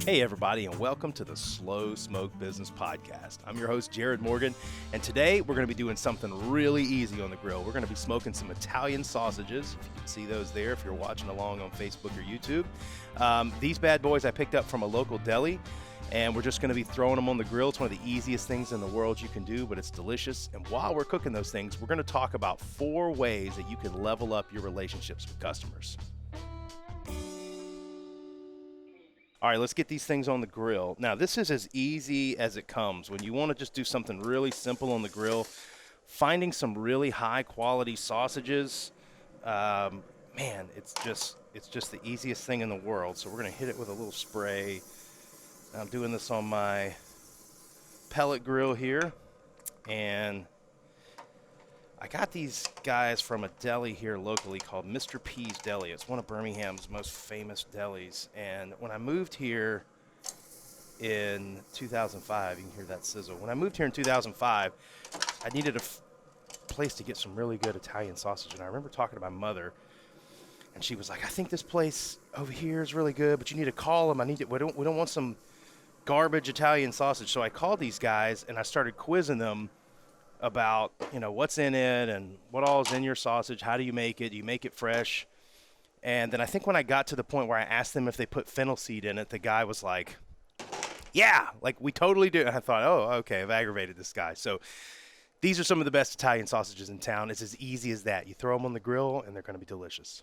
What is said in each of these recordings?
Hey everybody, and welcome to the Slow Smoke Business Podcast. I'm your host, Jarrod Morgan, and today we're going to be doing something really easy on the grill. We're going to be smoking some Italian sausages. If you can see those there if you're watching along on Facebook or YouTube. These bad boys I picked up from a local deli, and we're just going to be throwing them on the grill. It's one of the easiest things in the world you can do, but it's delicious. And while we're cooking those things, we're going to talk about 4 ways that you can level up your relationships with customers. All right, let's get these things on the grill. Now, this is as easy as it comes. When you want to just do something really simple on the grill, finding some really high-quality sausages, man, it's just the easiest thing in the world. So we're going to hit it with a little spray. I'm doing this on my pellet grill here, and I got these guys from a deli here locally called Mr. P's Deli. It's one of Birmingham's most famous delis. And when I moved here in 2005, you can hear that sizzle. When I moved here in 2005, I needed a place to get some really good Italian sausage. And I remember talking to my mother, and she was like, I think this place over here is really good, but you need to call them. We don't want some garbage Italian sausage. So I called these guys, and I started quizzing them about, what's in it and what all is in your sausage. How do you make it? Do you make it fresh? And then I think when I got to the point where I asked them if they put fennel seed in it, the guy was like, yeah, like we totally do. And I thought, oh, okay, I've aggravated this guy. So these are some of the best Italian sausages in town. It's as easy as that. You throw them on the grill and they're going to be delicious.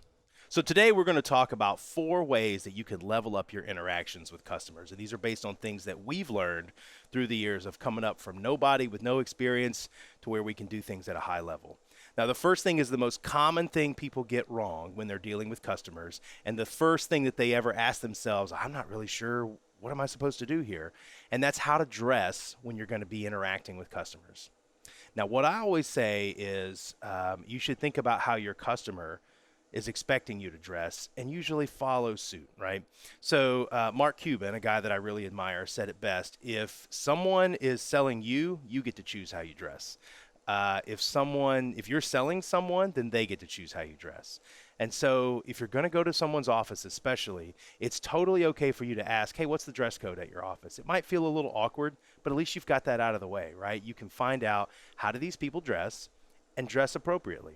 So today we're going to talk about 4 ways that you can level up your interactions with customers. And these are based on things that we've learned through the years of coming up from nobody with no experience to where we can do things at a high level. Now, the first thing is the most common thing people get wrong when they're dealing with customers. And the first thing that they ever ask themselves, I'm not really sure, what am I supposed to do here? And that's how to dress when you're going to be interacting with customers. Now, what I always say is you should think about how your customer is expecting you to dress and usually follow suit, right? So Mark Cuban, a guy that I really admire, said it best: if someone is selling you, you get to choose how you dress. If you're selling someone, then they get to choose how you dress. And so if you're going to go to someone's office especially, it's totally okay for you to ask, hey, what's the dress code at your office? It might feel a little awkward, but at least you've got that out of the way, right? You can find out, how do these people dress, and dress appropriately.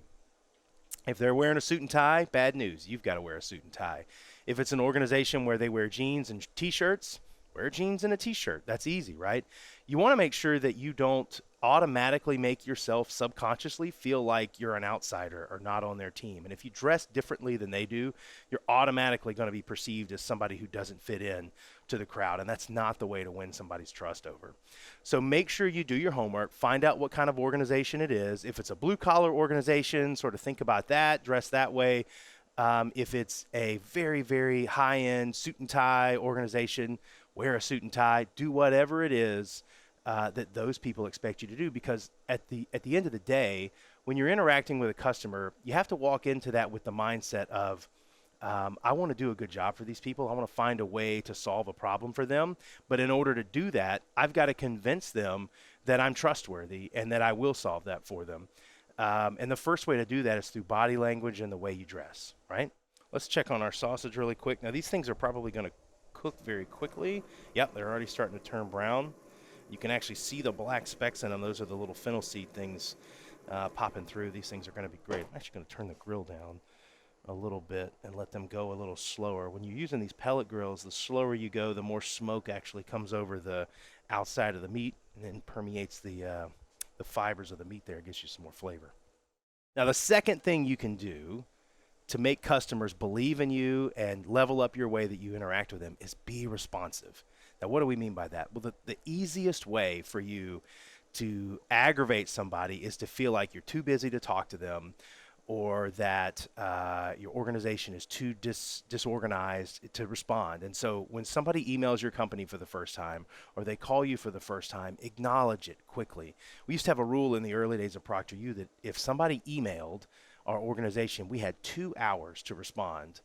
If they're wearing a suit and tie, bad news. You've got to wear a suit and tie. If it's an organization where they wear jeans and T-shirts, wear jeans and a T-shirt. That's easy, right? You want to make sure that you don't automatically make yourself subconsciously feel like you're an outsider or not on their team. And if you dress differently than they do, you're automatically going to be perceived as somebody who doesn't fit in to the crowd. And that's not the way to win somebody's trust over. So make sure you do your homework, find out what kind of organization it is. If it's a blue collar organization, sort of think about that, dress that way. If it's a very, very high end suit and tie organization, wear a suit and tie, do whatever it is that those people expect you to do, because at the end of the day, when you're interacting with a customer, you have to walk into that with the mindset of, I want to do a good job for these people. I want to find a way to solve a problem for them. But in order to do that, I've got to convince them that I'm trustworthy and that I will solve that for them. And the first way to do that is through body language and the way you dress, right? Let's check on our sausage really quick. Now, these things are probably going to cook very quickly. Yep, they're already starting to turn brown. You can actually see the black specks in them. Those are the little fennel seed things popping through. These things are going to be great. I'm actually going to turn the grill down a little bit and let them go a little slower. When you're using these pellet grills, the slower you go, the more smoke actually comes over the outside of the meat and then permeates the fibers of the meat there. It gives you some more flavor. Now, the second thing you can do to make customers believe in you and level up your way that you interact with them is be responsive. Now, what do we mean by that? Well, the easiest way for you to aggravate somebody is to feel like you're too busy to talk to them, or that your organization is too disorganized to respond. And so when somebody emails your company for the first time, or they call you for the first time, acknowledge it quickly. We used to have a rule in the early days of Procter that if somebody emailed our organization, we had 2 hours to respond.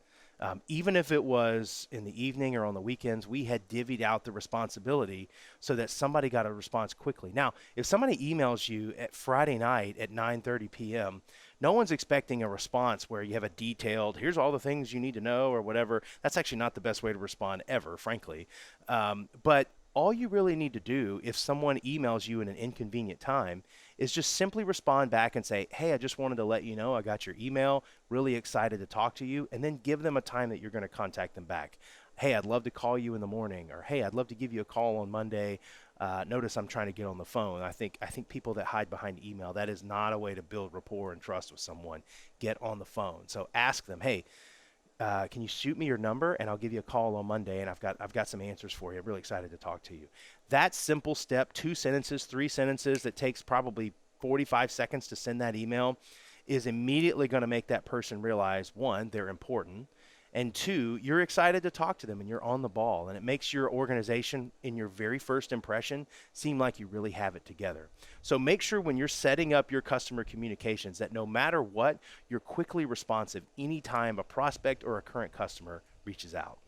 Even if it was in the evening or on the weekends, we had divvied out the responsibility so that somebody got a response quickly. Now, if somebody emails you at Friday night at 9:30 p.m., No one's expecting a response where you have a detailed, here's all the things you need to know or whatever. That's actually not the best way to respond ever, frankly. But all you really need to do if someone emails you in an inconvenient time is just simply respond back and say, hey, I just wanted to let you know I got your email, really excited to talk to you, and then give them a time that you're going to contact them back. Hey, I'd love to call you in the morning, or hey, I'd love to give you a call on Monday. Notice I'm trying to get on the phone. I think people that hide behind email, that is not a way to build rapport and trust with someone. Get on the phone. So ask them, hey, can you shoot me your number and I'll give you a call on Monday, and I've got some answers for you. I'm really excited to talk to you. That simple step, 2 sentences, 3 sentences that takes probably 45 seconds to send that email is immediately going to make that person realize, one, they're important, and 2, you're excited to talk to them and you're on the ball, and it makes your organization in your very first impression seem like you really have it together. So make sure when you're setting up your customer communications that no matter what, you're quickly responsive anytime a prospect or a current customer reaches out.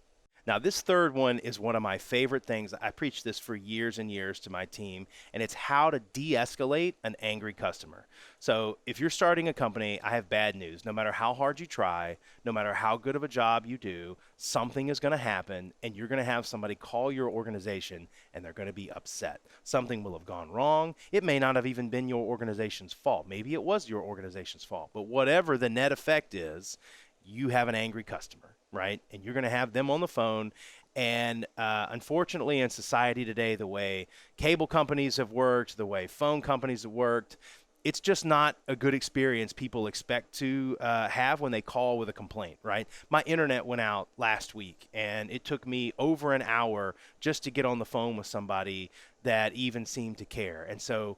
Now, this third one is one of my favorite things. I preach this for years and years to my team, and it's how to de-escalate an angry customer. So if you're starting a company, I have bad news. No matter how hard you try, no matter how good of a job you do, something is going to happen, and you're going to have somebody call your organization, and they're going to be upset. Something will have gone wrong. It may not have even been your organization's fault. Maybe it was your organization's fault. But whatever the net effect is, you have an angry customer, right? And you're going to have them on the phone. And unfortunately, in society today, the way cable companies have worked, the way phone companies have worked, it's just not a good experience people expect to have when they call with a complaint, right? My internet went out last week, and it took me over an hour just to get on the phone with somebody that even seemed to care. And so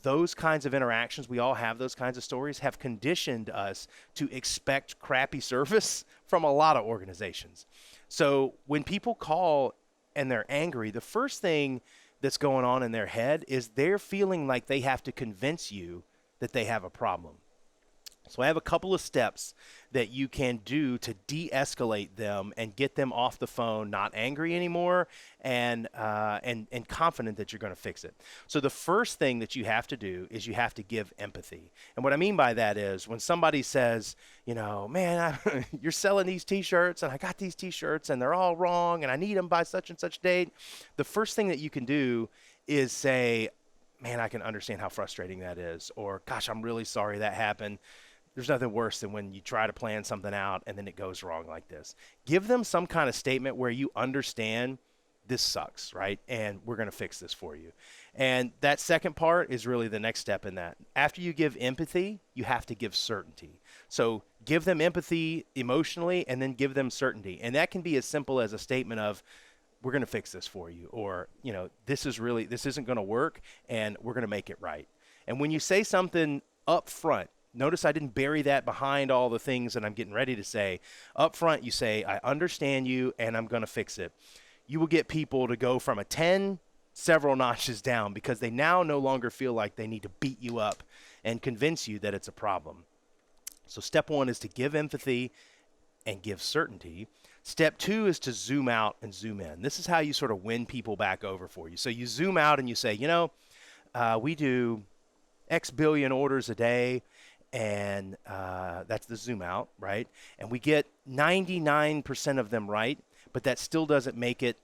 those kinds of interactions, we all have those kinds of stories, have conditioned us to expect crappy service from a lot of organizations. So when people call and they're angry, the first thing that's going on in their head is they're feeling like they have to convince you that they have a problem. So I have a couple of steps that you can do to de-escalate them and get them off the phone, not angry anymore, and confident that you're going to fix it. So the first thing that you have to do is you have to give empathy. And what I mean by that is when somebody says, you know, man, you're selling these T-shirts, and I got these T-shirts, and they're all wrong, and I need them by such and such date. The first thing that you can do is say, man, I can understand how frustrating that is, or gosh, I'm really sorry that happened. There's nothing worse than when you try to plan something out and then it goes wrong like this. Give them some kind of statement where you understand this sucks, right? And we're going to fix this for you. And that second part is really the next step in that. After you give empathy, you have to give certainty. So give them empathy emotionally and then give them certainty. And that can be as simple as a statement of, we're going to fix this for you, or, you know, this isn't going to work and we're going to make it right. And when you say something up front, notice I didn't bury that behind all the things that I'm getting ready to say. Up front, you say, I understand you and I'm going to fix it. You will get people to go from a 10 several notches down because they now no longer feel like they need to beat you up and convince you that it's a problem. So step 1 is to give empathy and give certainty. Step 2 is to zoom out and zoom in. This is how you sort of win people back over for you. So you zoom out and you say, you know, we do X billion orders a day. And that's the zoom out, right? And we get 99% of them right, but that still doesn't make it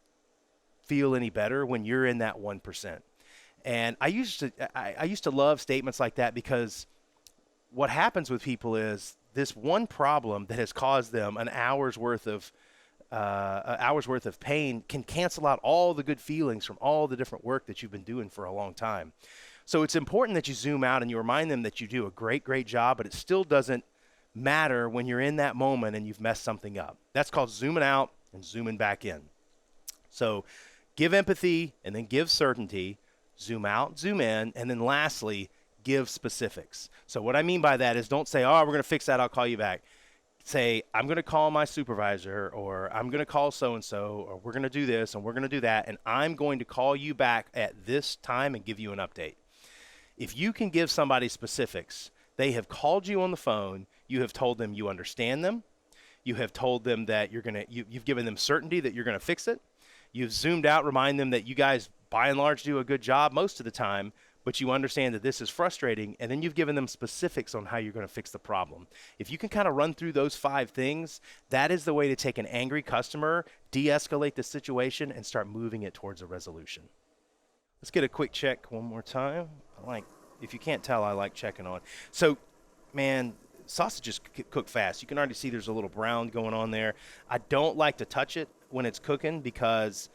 feel any better when you're in that 1%. And I used to love statements like that because what happens with people is this one problem that has caused them an hour's worth of pain can cancel out all the good feelings from all the different work that you've been doing for a long time. So it's important that you zoom out and you remind them that you do a great job, but it still doesn't matter when you're in that moment and you've messed something up. That's called zooming out and zooming back in. So give empathy and then give certainty, zoom out, zoom in, and then lastly, give specifics. So what I mean by that is don't say, oh, we're going to fix that, I'll call you back. Say, I'm going to call my supervisor, or I'm going to call so-and-so, or we're going to do this and we're going to do that, and I'm going to call you back at this time and give you an update. If you can give somebody specifics, they have called you on the phone, you have told them you understand them, you have told them that you've given them certainty that you're going to fix it, you've zoomed out, remind them that you guys by and large do a good job most of the time, but you understand that this is frustrating, and then you've given them specifics on how you're going to fix the problem. If you can kind of run through those 5 things, that is the way to take an angry customer, de-escalate the situation, and start moving it towards a resolution. Let's get a quick check one more time. If you can't tell, I like checking on. So, man, sausages cook fast. You can already see there's a little brown going on there. I don't like to touch it when it's cooking because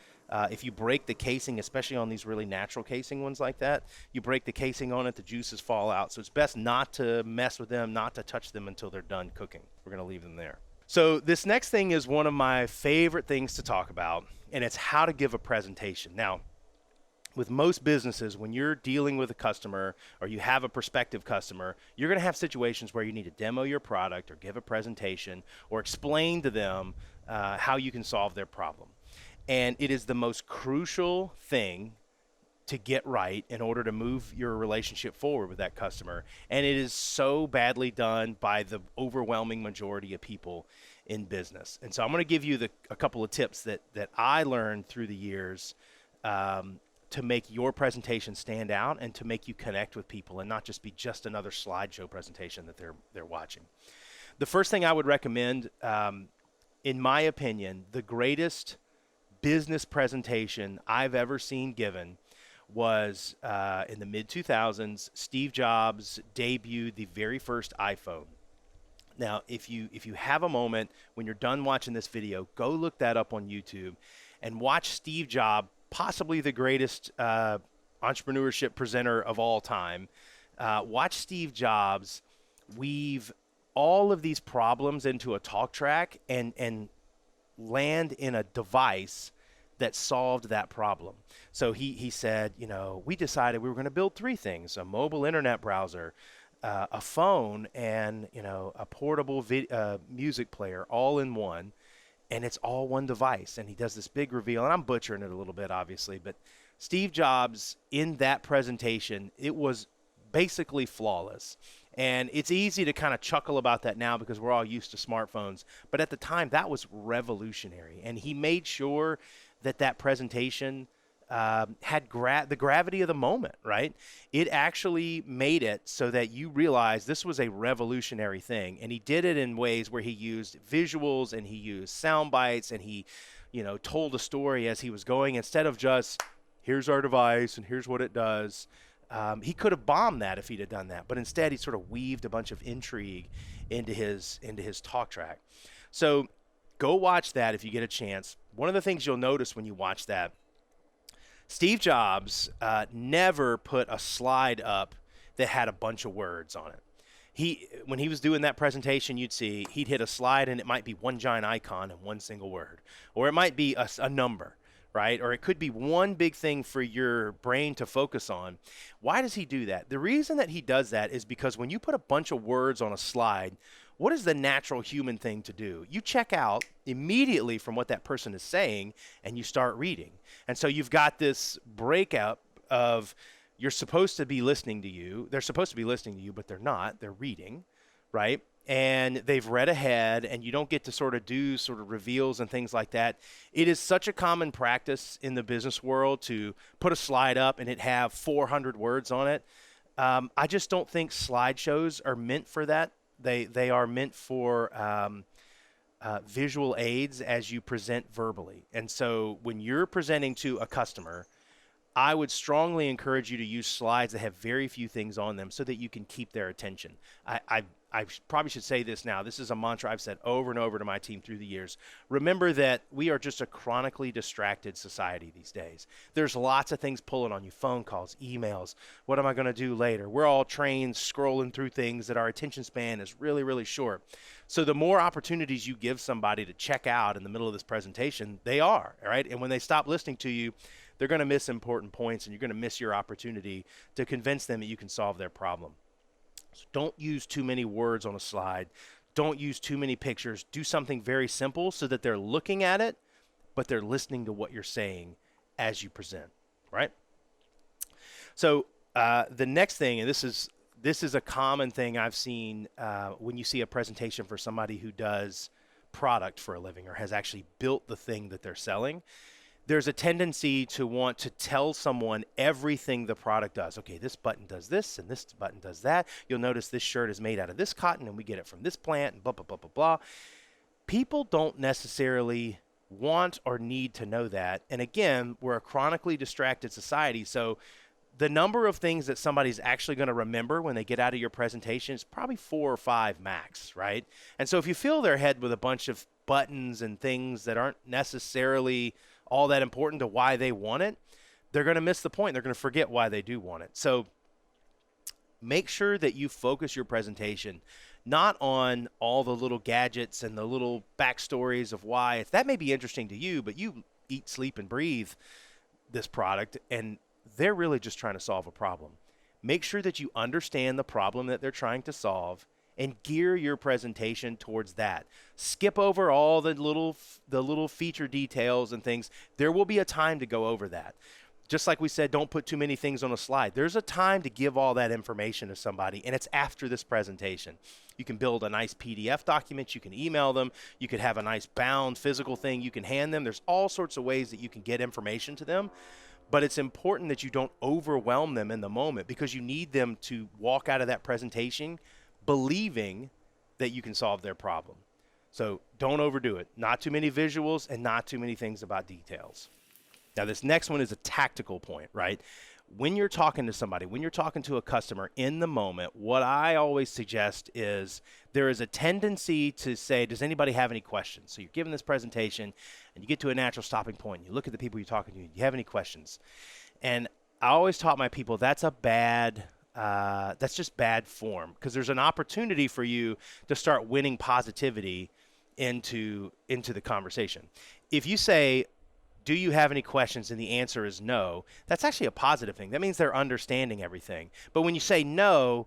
if you break the casing, especially on these really natural casing ones like that, you break the casing on it, the juices fall out. So it's best not to mess with them, not to touch them until they're done cooking. We're going to leave them there. So this next thing is one of my favorite things to talk about, and it's how to give a presentation. Now, with most businesses, when you're dealing with a customer or you have a prospective customer, you're going to have situations where you need to demo your product or give a presentation or explain to them how you can solve their problem. And it is the most crucial thing to get right in order to move your relationship forward with that customer. And it is so badly done by the overwhelming majority of people in business. And so I'm going to give you a couple of tips that I learned through the years to make your presentation stand out and to make you connect with people and not just be just another slideshow presentation that they're watching. The first thing I would recommend, in my opinion, the greatest business presentation I've ever seen given was in the mid-2000s. Steve Jobs debuted the very first iPhone. Now, if you have a moment when you're done watching this video, go look that up on YouTube and watch Steve Jobs, possibly the greatest entrepreneurship presenter of all time. Watch Steve Jobs weave all of these problems into a talk track and land in a device that solved that problem. So he said, we decided we were going to build 3 things: a mobile internet browser, a phone, and a portable music player, all in one. And it's all one device. And he does this big reveal, and I'm butchering it a little bit, obviously, but Steve Jobs, in that presentation, it was basically flawless. And it's easy to kind of chuckle about that now because we're all used to smartphones. But at the time, that was revolutionary. And he made sure that presentation had the gravity of the moment, right? It actually made it so that you realize this was a revolutionary thing. And he did it in ways where he used visuals and he used sound bites and he, told a story as he was going instead of just, here's our device and here's what it does. He could have bombed that if he'd have done that, but instead he sort of weaved a bunch of intrigue into his talk track. So go watch that if you get a chance. One of the things you'll notice when you watch that, Steve Jobs never put a slide up that had a bunch of words on it. When he was doing that presentation, you'd see he'd hit a slide and it might be one giant icon and one single word, or it might be a number, right? Or it could be one big thing for your brain to focus on. Why does he do that? The reason that he does that is because when you put a bunch of words on a slide, what is the natural human thing to do? You check out immediately from what that person is saying and you start reading. And so you've got this breakout of you're supposed to be listening to you. They're supposed to be listening to you, but they're not. They're reading, right? And they've read ahead, and you don't get to sort of do sort of reveals and things like that. It is such a common practice in the business world to put a slide up and it have 400 words on it. I just don't think slideshows are meant for that. They are meant for visual aids as you present verbally. And so when you're presenting to a customer, I would strongly encourage you to use slides that have very few things on them so that you can keep their attention. I probably should say this now. This is a mantra I've said over and over to my team through the years. Remember that we are just a chronically distracted society these days. There's lots of things pulling on you, phone calls, emails. What am I going to do later? We're all trained scrolling through things that our attention span is really, really short. So the more opportunities you give somebody to check out in the middle of this presentation, they are, right? And when they stop listening to you, they're going to miss important points, and you're going to miss your opportunity to convince them that you can solve their problem. So don't use too many words on a slide. Don't use too many pictures. Do something very simple so that they're looking at it, but they're listening to what you're saying as you present, right? So the next thing, and this is a common thing I've seen when you see a presentation for somebody who does product for a living or has actually built the thing that they're selling. there's a tendency to want to tell someone everything the product does. Okay, this button does this and this button does that. You'll notice this shirt is made out of this cotton and we get it from this plant and blah, blah, blah, blah, blah. People don't necessarily want or need to know that. And again, we're a chronically distracted society. So the number of things that somebody's actually going to remember when they get out of your presentation is probably 4 or 5 max, right? And so if you fill their head with a bunch of buttons and things that aren't necessarily all that important to why they want it, they're going to miss the point. They're going to forget why they do want it. So make sure that you focus your presentation not on all the little gadgets and the little backstories of why. That may be interesting to you, but you eat, sleep, and breathe this product, and they're really just trying to solve a problem. Make sure that you understand the problem that they're trying to solve and gear your presentation towards that. Skip over all the little feature details and things. There will be a time to go over that. Just like we said, don't put too many things on a slide. There's a time to give all that information to somebody, and it's after this presentation. You can build a nice PDF document. You can email them. You could have a nice bound physical thing you can hand them. There's all sorts of ways that you can get information to them. But it's important that you don't overwhelm them in the moment, because you need them to walk out of that presentation believing that you can solve their problem. So don't overdo it. Not too many visuals and not too many things about details. Now, this next one is a tactical point, right? When you're talking to somebody, when you're talking to a customer in the moment, what I always suggest is there is a tendency to say, does anybody have any questions? So you're giving this presentation and you get to a natural stopping point. You look at the people you're talking to. Do you have any questions? And I always taught my people that's just bad form, because there's an opportunity for you to start winning positivity into the conversation. If you say, do you have any questions? And the answer is no. That's actually a positive thing. That means they're understanding everything. But when you say no,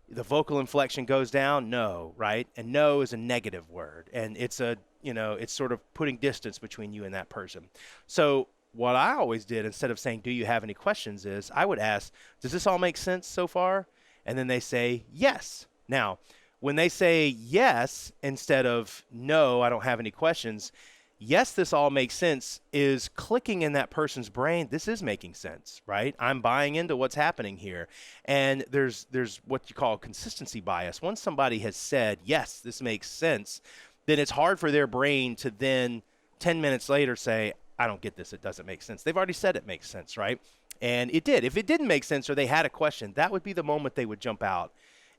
the vocal inflection goes down, no, right? And no is a negative word. And it's it's sort of putting distance between you and that person. So what I always did, instead of saying, do you have any questions, is I would ask, does this all make sense so far? And then they say, yes. Now, when they say yes, instead of no, I don't have any questions, yes, this all makes sense is clicking in that person's brain. This is making sense, right? I'm buying into what's happening here. And there's what you call consistency bias. Once somebody has said, yes, this makes sense, then it's hard for their brain to then 10 minutes later say, I don't get this. It doesn't make sense. They've already said it makes sense, right? And it did. If it didn't make sense or they had a question, that would be the moment they would jump out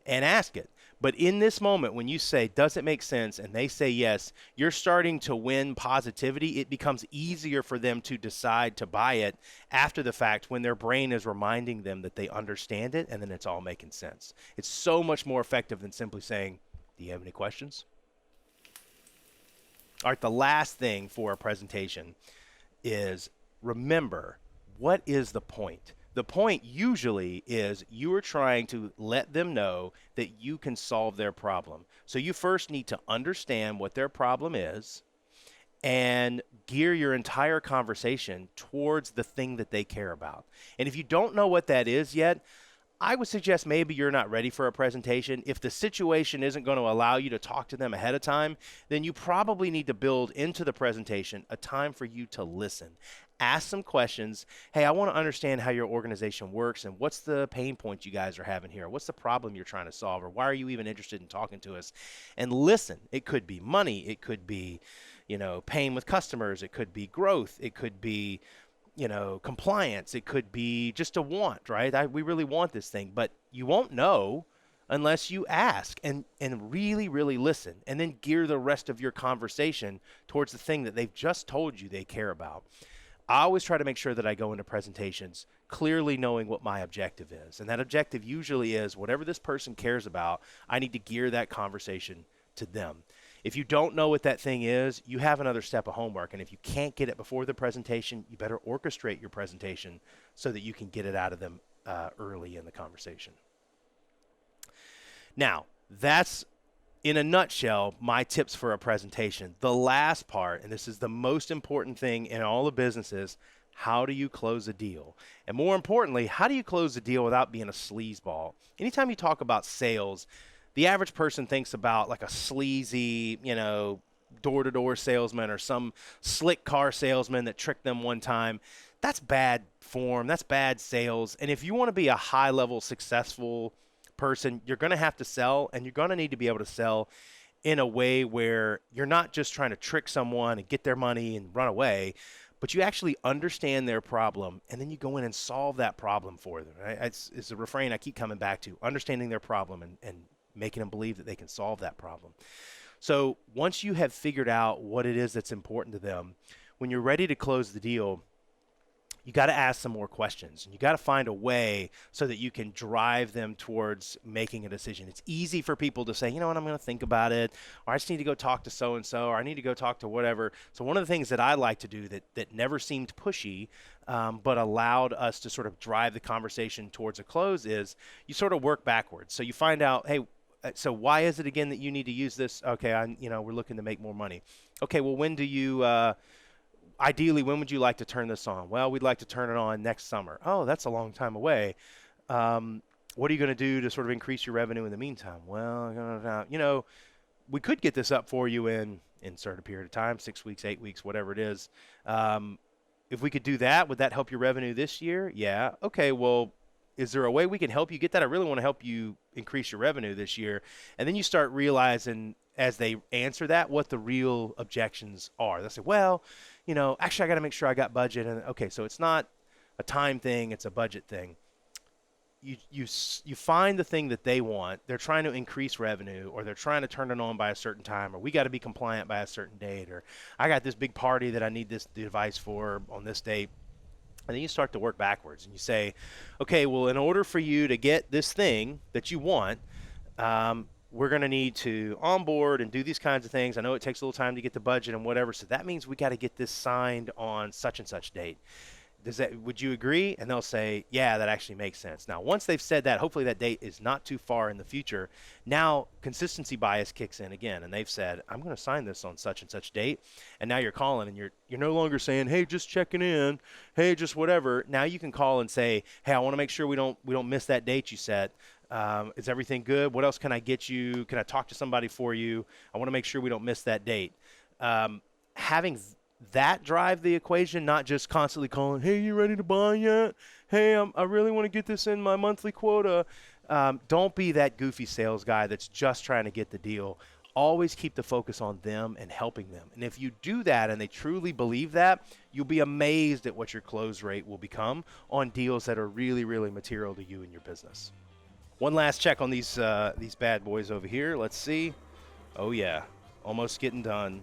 and ask it. But in this moment, when you say, does it make sense? And they say yes, you're starting to win positivity. It becomes easier for them to decide to buy it after the fact, when their brain is reminding them that they understand it, and then it's all making sense. It's so much more effective than simply saying, do you have any questions? All right, the last thing for a presentation is, remember, what is the point? The point usually is you are trying to let them know that you can solve their problem. So you first need to understand what their problem is and gear your entire conversation towards the thing that they care about. And if you don't know what that is yet, I would suggest maybe you're not ready for a presentation. If the situation isn't going to allow you to talk to them ahead of time, then you probably need to build into the presentation a time for you to listen. Ask some questions. Hey, I want to understand how your organization works and what's the pain points you guys are having here. What's the problem you're trying to solve, or why are you even interested in talking to us? And listen. It could be money. It could be, pain with customers. It could be growth. It could be, compliance. It could be just a want, right? We really want this thing, but you won't know unless you ask and really, really listen, and then gear the rest of your conversation towards the thing that they've just told you they care about. I always try to make sure that I go into presentations clearly knowing what my objective is. And that objective usually is whatever this person cares about, I need to gear that conversation to them. If you don't know what that thing is, you have another step of homework. And if you can't get it before the presentation, you better orchestrate your presentation so that you can get it out of them early in the conversation. Now, that's, in a nutshell, my tips for a presentation. The last part, and this is the most important thing in all the businesses, how do you close a deal? And more importantly, how do you close a deal without being a sleazeball? Anytime you talk about sales, the average person thinks about like a sleazy, door-to-door salesman or some slick car salesman that tricked them one time. That's bad form. That's bad sales. And if you want to be a high-level successful person, you're going to have to sell, and you're going to need to be able to sell in a way where you're not just trying to trick someone and get their money and run away, but you actually understand their problem, and then you go in and solve that problem for them. Right? It's a refrain I keep coming back to, understanding their problem and making them believe that they can solve that problem. So once you have figured out what it is that's important to them, when you're ready to close the deal, you got to ask some more questions, and you got to find a way so that you can drive them towards making a decision. It's easy for people to say, you know what, I'm going to think about it, or I just need to go talk to so-and-so, or I need to go talk to whatever. So one of the things that I like to do that never seemed pushy, but allowed us to sort of drive the conversation towards a close is you sort of work backwards. So you find out, hey, so why is it again that you need to use this? Okay, we're looking to make more money. Okay, well, when do you ideally, when would you like to turn this on? Well, we'd like to turn it on next summer. Oh, that's a long time away. What are you going to do to sort of increase your revenue in the meantime? Well, we could get this up for you in insert a period of time, 6 weeks, 8 weeks, whatever it is. If we could do that, would that help your revenue this year? Yeah. Okay, well, is there a way we can help you get that? I really want to help you increase your revenue this year. And then you start realizing as they answer that what the real objections are. They'll say, well, actually I got to make sure I got budget. And okay, so it's not a time thing, it's a budget thing. You find the thing that they want. They're trying to increase revenue, or they're trying to turn it on by a certain time, or we got to be compliant by a certain date, or I got this big party that I need this device for on this date. And then you start to work backwards, and you say, okay, well, in order for you to get this thing that you want, we're going to need to onboard and do these kinds of things. I know it takes a little time to get the budget and whatever, so that means we got to get this signed on such and such date. Would you agree? And they'll say, yeah, that actually makes sense. Now, once they've said that, hopefully that date is not too far in the future. Now, consistency bias kicks in again, and they've said, I'm going to sign this on such and such date. And now you're calling, and you're no longer saying, hey, just checking in, hey, just whatever. Now you can call and say, hey, I want to make sure we don't miss that date you set. Is everything good? What else can I get you? Can I talk to somebody for you? I want to make sure we don't miss that date. Having that drive the equation, not just constantly calling, hey, you ready to buy yet? Hey, I really want to get this in my monthly quota. Don't be that goofy sales guy that's just trying to get the deal. Always keep the focus on them and helping them. And if you do that and they truly believe that, you'll be amazed at what your close rate will become on deals that are really, really material to you and your business. One last check on these bad boys over here. Let's see. Oh, yeah. Almost getting done.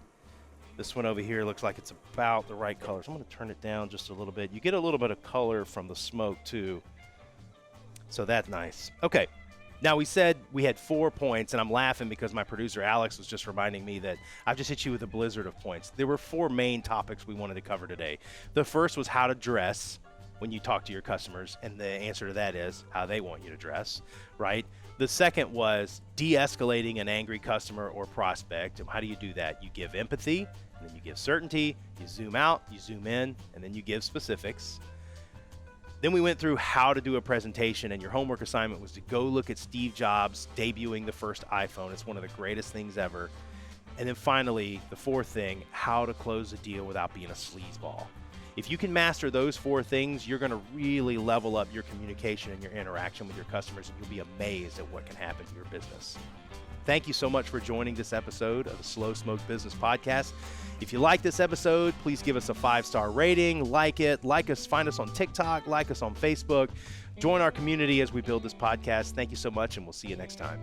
This one over here looks like it's about the right color. So I'm going to turn it down just a little bit. You get a little bit of color from the smoke, too. So that's nice. Okay. Now, we said we had 4 points, and I'm laughing because my producer, Alex, was just reminding me that I've just hit you with a blizzard of points. There were 4 main topics we wanted to cover today. The first was how to dress when you talk to your customers, and the answer to that is how they want you to dress, right? The second was de-escalating an angry customer or prospect. And how do you do that? You give empathy, and then you give certainty, you zoom out, you zoom in, and then you give specifics. Then we went through how to do a presentation, and your homework assignment was to go look at Steve Jobs debuting the first iPhone. It's one of the greatest things ever. And then finally, the fourth thing, how to close a deal without being a sleazeball. If you can master those 4 things, you're going to really level up your communication and your interaction with your customers, and you'll be amazed at what can happen to your business. Thank you so much for joining this episode of the Slow Smoke Business Podcast. If you like this episode, please give us a 5-star rating, like us, find us on TikTok, like us on Facebook, join our community as we build this podcast. Thank you so much, and we'll see you next time.